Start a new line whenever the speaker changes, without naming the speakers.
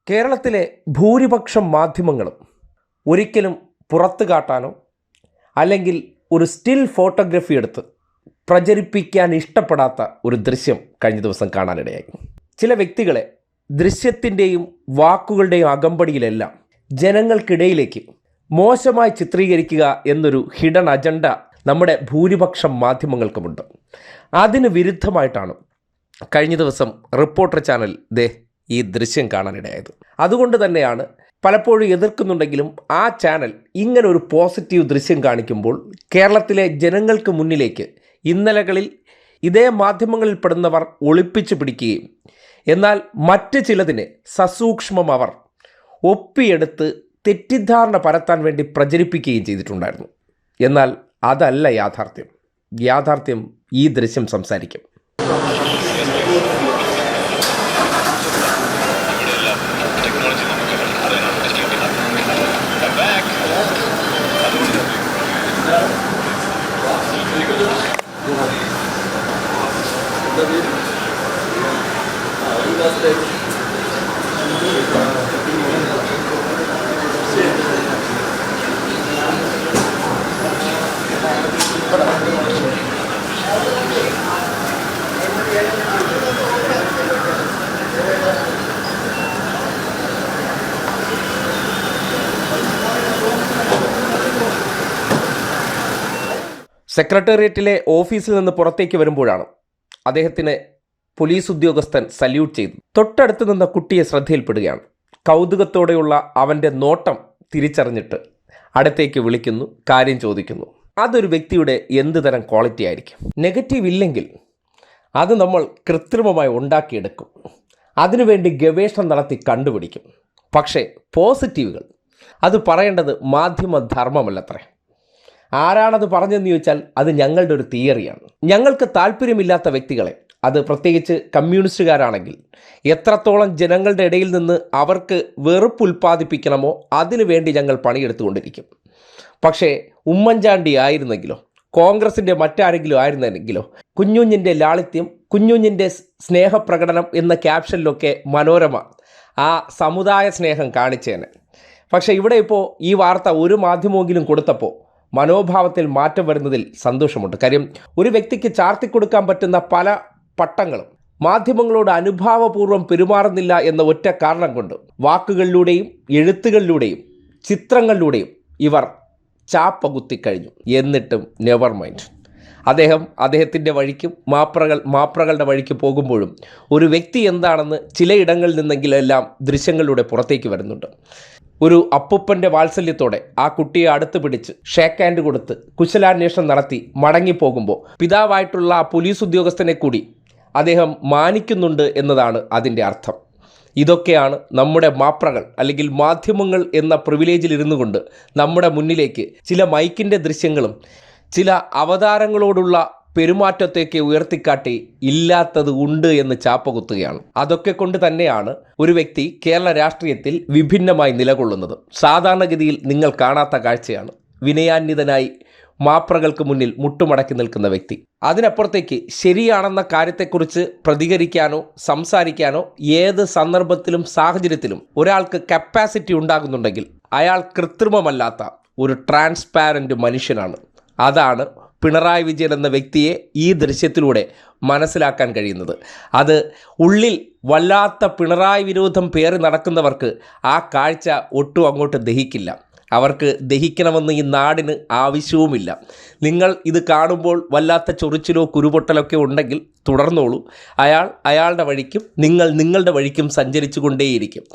കേരളത്തിലെ ഭൂരിപക്ഷം മാധ്യമങ്ങളും ഒരിക്കലും പുറത്തു കാട്ടാനോ അല്ലെങ്കിൽ ഒരു സ്റ്റിൽ ഫോട്ടോഗ്രാഫി എടുത്ത് പ്രചരിപ്പിക്കാൻ ഇഷ്ടപ്പെടാത്ത ഒരു ദൃശ്യം കഴിഞ്ഞ ദിവസം കാണാനിടയായി. ചില വ്യക്തികളെ ദൃശ്യത്തിൻ്റെയും വാക്കുകളുടെയും അകമ്പടിയിലെല്ലാം ജനങ്ങൾക്കിടയിലേക്ക് മോശമായി ചിത്രീകരിക്കുക എന്നൊരു ഹിഡൻ അജണ്ട നമ്മുടെ ഭൂരിപക്ഷം മാധ്യമങ്ങൾക്കുമുണ്ട്. അതിന് വിരുദ്ധമായിട്ടാണ് കഴിഞ്ഞ ദിവസം റിപ്പോർട്ടർ ചാനൽ ഈ ദൃശ്യം കാണാനിടയായത്. അതുകൊണ്ട് തന്നെയാണ് പലപ്പോഴും എതിർക്കുന്നുണ്ടെങ്കിലും ആ ചാനൽ ഇങ്ങനെ ഒരു പോസിറ്റീവ് ദൃശ്യം കാണിക്കുമ്പോൾ കേരളത്തിലെ ജനങ്ങൾക്ക് മുന്നിലേക്ക് ഇന്നലകളിൽ ഇതേ മാധ്യമങ്ങളിൽ പെടുന്നവർ ഒളിപ്പിച്ചു പിടിക്കുകയും എന്നാൽ മറ്റ് ചിലതിനെ സസൂക്ഷ്മം അവർ ഒപ്പിയെടുത്ത് തെറ്റിദ്ധാരണ പരത്താൻ വേണ്ടി പ്രചരിപ്പിക്കുകയും ചെയ്തിട്ടുണ്ടായിരുന്നു. എന്നാൽ അതല്ല യാഥാർത്ഥ്യം. യാഥാർത്ഥ്യം ഈ ദൃശ്യം സംസാരിക്കും. സെക്രട്ടേറിയറ്റിലെ ഓഫീസിൽ നിന്ന് പുറത്തേക്ക് വരുമ്പോഴാണ് അദ്ദേഹത്തിന് പോലീസ് ഉദ്യോഗസ്ഥൻ സല്യൂട്ട് ചെയ്തു. തൊട്ടടുത്ത് നിന്ന കുട്ടിയെ ശ്രദ്ധയിൽപ്പെടുകയാണ്. കൗതുകത്തോടെയുള്ള അവൻ്റെ നോട്ടം തിരിച്ചറിഞ്ഞിട്ട് അടുത്തേക്ക് വിളിക്കുന്നു, കാര്യം ചോദിക്കുന്നു. അതൊരു വ്യക്തിയുടെ എന്ത് തരം ക്വാളിറ്റി ആയിരിക്കും? നെഗറ്റീവ് ഇല്ലെങ്കിൽ അത് നമ്മൾ കൃത്രിമമായി ഉണ്ടാക്കിയെടുക്കും. അതിനുവേണ്ടി ഗവേഷണം നടത്തി കണ്ടുപിടിക്കും. പക്ഷേ പോസിറ്റീവുകൾ അത് പറയേണ്ടത് മാധ്യമധർമ്മമല്ലത്രേ. ആരാണത് പറഞ്ഞതെന്ന് ചോദിച്ചാൽ അത് ഞങ്ങളുടെ ഒരു തിയറിയാണ്. ഞങ്ങൾക്ക് താല്പര്യമില്ലാത്ത വ്യക്തികളെ, അത് പ്രത്യേകിച്ച് കമ്മ്യൂണിസ്റ്റുകാരാണെങ്കിൽ എത്രത്തോളം ജനങ്ങളുടെ ഇടയിൽ നിന്ന് അവർക്ക് വെറുപ്പ് ഉൽപ്പാദിപ്പിക്കണമോ അതിനു വേണ്ടി ഞങ്ങൾ പണിയെടുത്തുകൊണ്ടിരിക്കും. പക്ഷേ ഉമ്മൻചാണ്ടി ആയിരുന്നെങ്കിലോ കോൺഗ്രസിൻ്റെ മറ്റാരെങ്കിലും ആയിരുന്നെങ്കിലോ കുഞ്ഞുഞ്ഞിൻ്റെ ലാളിത്യം, കുഞ്ഞുഞ്ഞിൻ്റെ സ്നേഹപ്രകടനം എന്ന ക്യാപ്ഷനിലൊക്കെ മനോരമ ആ സമുദായ സ്നേഹം കാണിച്ചേനെ. പക്ഷേ ഇവിടെ ഇപ്പോൾ ഈ വാർത്ത ഒരു മാധ്യമമെങ്കിലും കൊടുത്തപ്പോൾ മനോഭാവത്തിൽ മാറ്റം വരുന്നതിൽ സന്തോഷമുണ്ട്. കാര്യം ഒരു വ്യക്തിക്ക് ചാർത്തിക്കൊടുക്കാൻ പറ്റുന്ന പല പട്ടങ്ങളും മാധ്യമങ്ങളോട് അനുഭാവപൂർവ്വം പെരുമാറുന്നില്ല എന്ന ഒറ്റ കാരണം കൊണ്ട് വാക്കുകളിലൂടെയും എഴുത്തുകളിലൂടെയും ചിത്രങ്ങളിലൂടെയും ഇവർ ചാപ്പകുത്തിക്കഴിഞ്ഞു. എന്നിട്ടും നെവർ മൈൻഡ്. അദ്ദേഹത്തിൻ്റെ വഴിക്കും മാപ്രകളുടെ വഴിക്ക് പോകുമ്പോഴും ഒരു വ്യക്തി എന്താണെന്ന് ചിലയിടങ്ങളിൽ നിന്നെങ്കിലെല്ലാം ദൃശ്യങ്ങളിലൂടെ പുറത്തേക്ക് വരുന്നുണ്ട്. ഒരു അപ്പൂപ്പൻ്റെ വാത്സല്യത്തോടെ ആ കുട്ടിയെ അടുത്ത് പിടിച്ച് ഷേക്ക് ഹാൻഡ് കൊടുത്ത് കുശലാന്വേഷണം നടത്തി മടങ്ങിപ്പോകുമ്പോൾ പിതാവായിട്ടുള്ള ആ പോലീസ് ഉദ്യോഗസ്ഥനെ കൂടി അദ്ദേഹം മാനിക്കുന്നുണ്ട് എന്നതാണ് അതിൻ്റെ അർത്ഥം. ഇതൊക്കെയാണ് നമ്മുടെ മാപ്രകൾ അല്ലെങ്കിൽ മാധ്യമങ്ങൾ എന്ന പ്രിവിലേജിൽ ഇരുന്നു കൊണ്ട് നമ്മുടെ മുന്നിലേക്ക് ചില മൈക്കിൻ്റെ ദൃശ്യങ്ങളും ചില അവതാരങ്ങളോടുള്ള പെരുമാറ്റത്തേക്ക് ഉയർത്തിക്കാട്ടി ഇല്ലാത്തത് ഉണ്ട് എന്ന് ചാപ്പകുത്തുകയാണ്. അതൊക്കെ കൊണ്ട് തന്നെയാണ് ഒരു വ്യക്തി കേരള രാഷ്ട്രീയത്തിൽ വിഭിന്നമായി നിലകൊള്ളുന്നത്. സാധാരണഗതിയിൽ നിങ്ങൾ കാണാത്ത കാഴ്ചയാണ്. വിനയാന്വിതനായി മാപ്രകൾക്ക് മുന്നിൽ മുട്ടുമടക്കി നിൽക്കുന്ന വ്യക്തി. അതിനപ്പുറത്തേക്ക് ശരിയാണെന്ന കാര്യത്തെക്കുറിച്ച് പ്രതികരിക്കാനോ സംസാരിക്കാനോ ഏത് സന്ദർഭത്തിലും സാഹചര്യത്തിലും ഒരാൾക്ക് കപ്പാസിറ്റി ഉണ്ടാകുന്നുണ്ടെങ്കിൽ അയാൾ കൃത്രിമമല്ലാത്ത ഒരു ട്രാൻസ്പാരൻ്റ് മനുഷ്യനാണ്. അതാണ് പിണറായി വിജയൻ എന്ന വ്യക്തിയെ ഈ ദൃശ്യത്തിലൂടെ മനസ്സിലാക്കാൻ കഴിയുന്നത്. അത് ഉള്ളിൽ വല്ലാത്ത പിണറായി വിരോധം പേറി നടക്കുന്നവർക്ക് ആ കാഴ്ച ഒട്ടും അങ്ങോട്ട് ദഹിക്കില്ല. അവർക്ക് ദഹിക്കണമെന്ന് ഈ നാടിന് ആവശ്യവുമില്ല. നിങ്ങൾ ഇത് കാണുമ്പോൾ വല്ലാത്ത ചൊറിച്ചിലോ കുരുപൊട്ടലൊക്കെ ഉണ്ടെങ്കിൽ തുടർന്നോളൂ. അയാളുടെ വഴിക്കും നിങ്ങൾ നിങ്ങളുടെ വഴിക്കും സഞ്ചരിച്ചു കൊണ്ടേയിരിക്കും.